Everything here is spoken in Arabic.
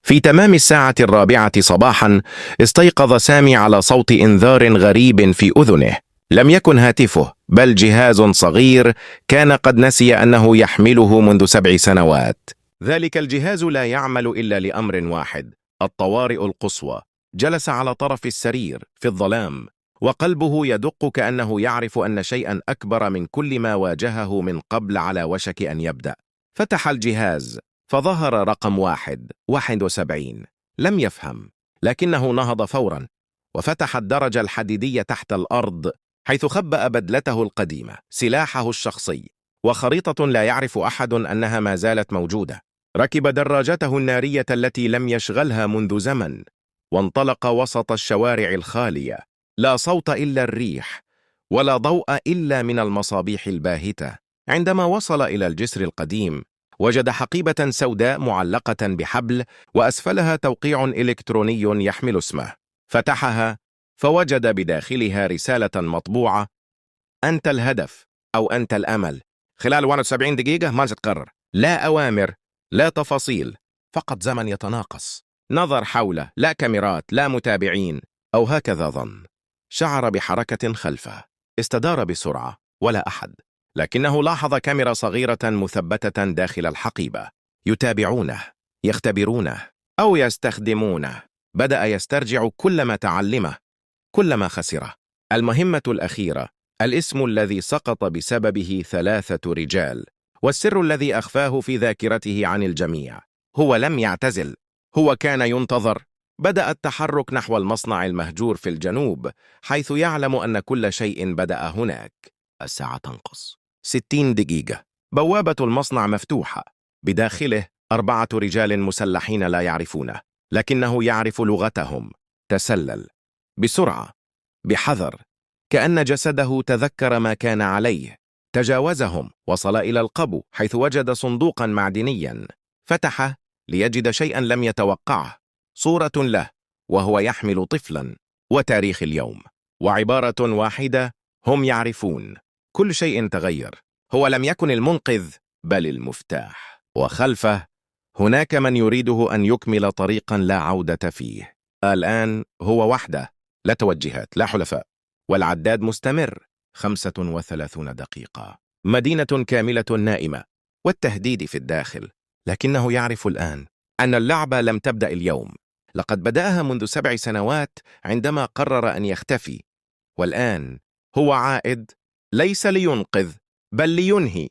في تمام الساعة 4 صباحا استيقظ سامي على صوت إنذار غريب في أذنه. لم يكن هاتفه بل جهاز صغير كان قد نسي أنه يحمله منذ 7 سنوات. ذلك الجهاز لا يعمل إلا لأمر واحد: الطوارئ القصوى. جلس على طرف السرير في الظلام وقلبه يدق كأنه يعرف أن شيئا أكبر من كل ما واجهه من قبل على وشك أن يبدأ. فتح الجهاز فظهر رقم 71. لم يفهم، لكنه نهض فورا وفتح الدرج الحديدي تحت الأرض، حيث خبأ بدلته القديمة، سلاحه الشخصي، وخريطة لا يعرف أحد أنها ما زالت موجودة. ركب دراجته النارية التي لم يشغلها منذ زمن، وانطلق وسط الشوارع الخالية. لا صوت إلا الريح، ولا ضوء إلا من المصابيح الباهتة. عندما وصل إلى الجسر القديم وجد حقيبة سوداء معلقة بحبل، وأسفلها توقيع إلكتروني يحمل اسمه. فتحها فوجد بداخلها رسالة مطبوعة: أنت الهدف أو أنت الأمل. خلال 71 دقيقة ما تتقرر. لا أوامر، لا تفاصيل، فقط زمن يتناقص. نظر حوله، لا كاميرات، لا متابعين، أو هكذا ظن. شعر بحركة خلفه، استدار بسرعة، ولا أحد. لكنه لاحظ كاميرا صغيرة مثبتة داخل الحقيبة. يتابعونه، يختبرونه، أو يستخدمونه. بدأ يسترجع كل ما تعلمه، كل ما خسره. المهمة الأخيرة، الاسم الذي سقط بسببه 3 رجال، والسر الذي أخفاه في ذاكرته عن الجميع. هو لم يعتزل، هو كان ينتظر. بدأ التحرك نحو المصنع المهجور في الجنوب، حيث يعلم أن كل شيء بدأ هناك. الساعة تنقص 60 دقيقة. بوابة المصنع مفتوحة. بداخله 4 رجال مسلحين لا يعرفونه، لكنه يعرف لغتهم. تسلل بسرعة، بحذر، كأن جسده تذكر ما كان عليه. تجاوزهم، وصل إلى القبو، حيث وجد صندوقا معدنيا. فتحه ليجد شيئا لم يتوقعه: صورة له وهو يحمل طفلا، وتاريخ اليوم، وعبارة واحدة: هم يعرفون. كل شيء تغير. هو لم يكن المنقذ بل المفتاح. وخلفه هناك من يريده أن يكمل طريقا لا عودة فيه. الآن هو وحده، لا توجهات، لا حلفاء، والعداد مستمر. 35 دقيقة. مدينة كاملة نائمة، والتهديد في الداخل. لكنه يعرف الآن أن اللعبة لم تبدأ اليوم. لقد بدأها منذ 7 سنوات عندما قرر أن يختفي. والآن هو عائد، ليس لينقذ بل لينهي.